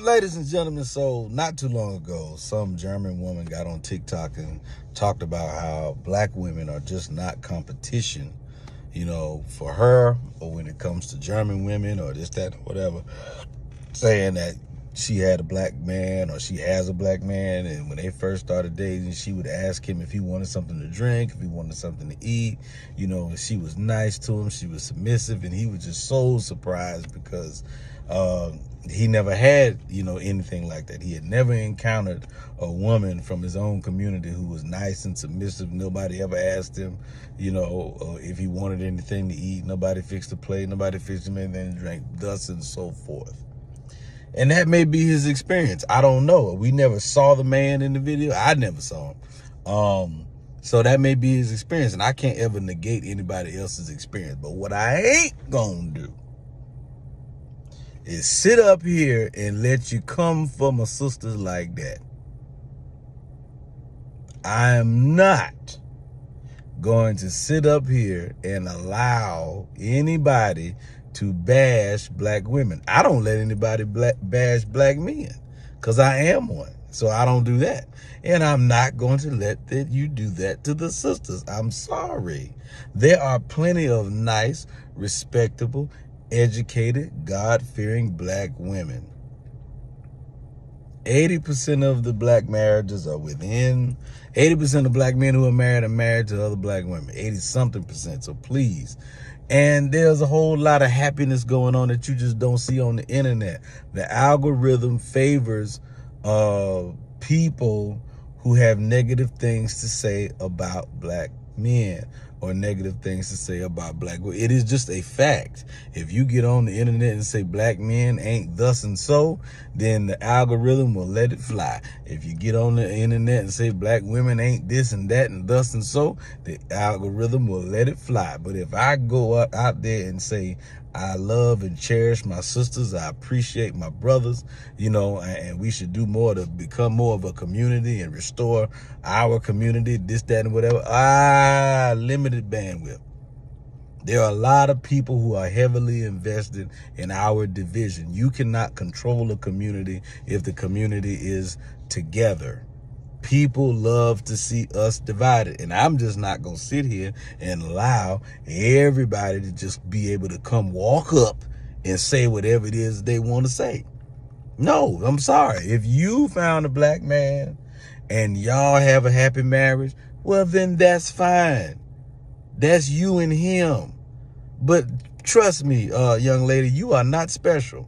Ladies and gentlemen, so not too long ago, some German woman got on TikTok and talked about how black women are just not competition, for her, or when it comes to German women or this, that, or whatever, saying that she had a black man or she has a black man, and when they first started dating, she would ask him if he wanted something to drink, if he wanted something to eat, and she was nice to him, she was submissive, and he was just so surprised because he never had, anything like that. He had never encountered a woman from his own community who was nice and submissive. Nobody ever asked him, if he wanted anything to eat. Nobody fixed the plate. Nobody fixed him anything to drink, thus and so forth. And that may be his experience. I don't know. We never saw the man in the video. I never saw him. So that may be his experience. And I can't ever negate anybody else's experience. But what I ain't gonna do is sit up here and let you come for my sisters like that. I am not going to sit up here and allow anybody to bash black women. I don't let anybody bash black men because I am one. So I don't do that. And I'm not going to let you do that to the sisters. I'm sorry. There are plenty of nice, respectable, educated, God-fearing black women. 80% of the black marriages are within. 80% of black men who are married to other black women. 80-something%. So please. And there's a whole lot of happiness going on that you just don't see on the internet. The algorithm favors people who have negative things to say about black men or negative things to say about black women. It is just a fact. If you get on the internet and say black men ain't thus and so, then the algorithm will let it fly. If you get on the internet and say black women ain't this and that and thus and so, the algorithm will let it fly. But if I go out there and say I love and cherish my sisters, I appreciate my brothers, and we should do more to become more of a community and restore our community, this, that, and whatever. Limited bandwidth. There are a lot of people who are heavily invested in our division. You cannot control a community if the community is together. People love to see us divided, and I'm just not going to sit here and allow everybody to just be able to come walk up and say whatever it is they want to say. No, I'm sorry. If you found a black man and y'all have a happy marriage, well, then that's fine. That's you and him. But trust me, young lady, you are not special.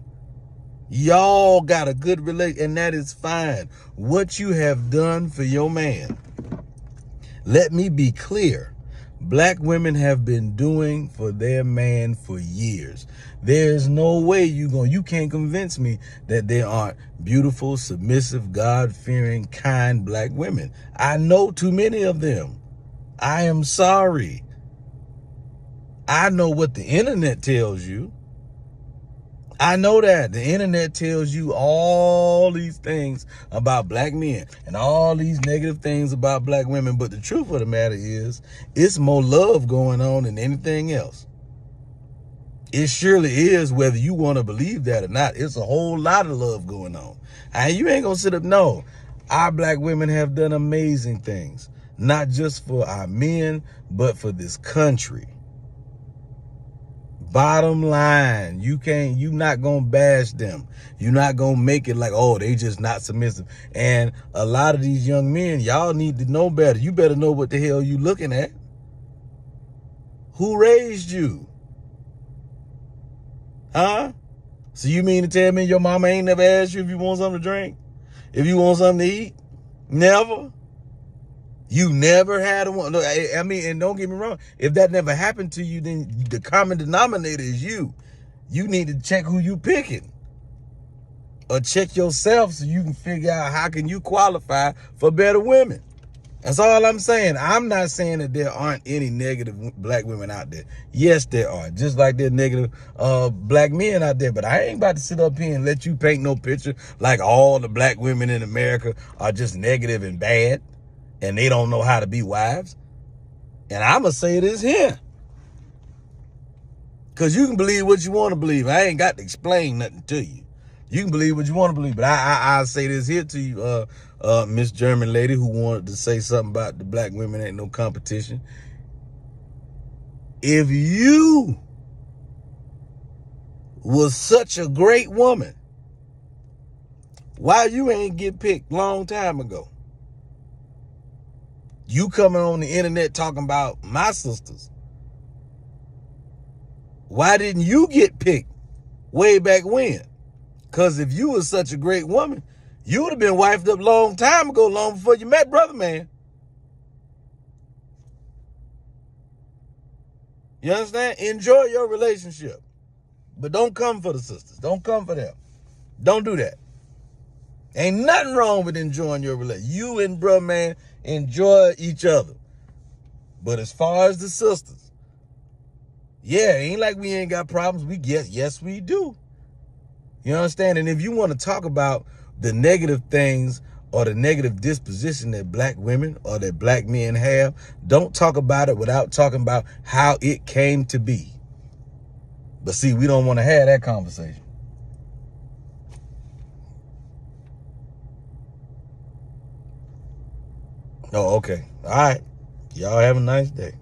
Y'all got a good relation, and that is fine. What you have done for your man, let me be clear. Black women have been doing for their man for years. There's no way you can't convince me that there aren't beautiful, submissive, God-fearing, kind black women. I know too many of them. I am sorry. I know what the internet tells you. I know that the internet tells you all these things about black men and all these negative things about black women. But the truth of the matter is, it's more love going on than anything else. It surely is, whether you want to believe that or not. It's a whole lot of love going on. And you ain't going to sit up. No, our black women have done amazing things, not just for our men, but for this country. Bottom line, you're not going to bash them. You're not going to make it like, oh, they just not submissive. And a lot of these young men, y'all need to know better. You better know what the hell you looking at. Who raised you? Huh? So you mean to tell me your mama ain't never asked you if you want something to drink? If you want something to eat? Never? You never had a one. I mean, and don't get me wrong. If that never happened to you, then the common denominator is you. You need to check who you picking. Or check yourself so you can figure out how can you qualify for better women. That's all I'm saying. I'm not saying that there aren't any negative black women out there. Yes, there are. Just like there are negative black men out there. But I ain't about to sit up here and let you paint no picture like all the black women in America are just negative and bad. And they don't know how to be wives. And I'm going to say this here. Because you can believe what you want to believe. I ain't got to explain nothing to you. You can believe what you want to believe, but I'll say this here to you, Miss German lady who wanted to say something about the black women ain't no competition. If you was such a great woman, why you ain't get picked long time ago? You coming on the internet talking about my sisters. Why didn't you get picked way back when? Because if you was such a great woman, you would have been wifed up long time ago, long before you met Brother Man. You understand? Enjoy your relationship. But don't come for the sisters. Don't come for them. Don't do that. Ain't nothing wrong with enjoying your relationship. You and Brother Man enjoy each other. But as far as the sisters, yeah, ain't like we ain't got problems. Yes, we do. You understand? And if you want to talk about the negative things or the negative disposition that black women or that black men have, don't talk about it without talking about how it came to be. But see, we don't want to have that conversation. Oh, okay. All right. Y'all have a nice day.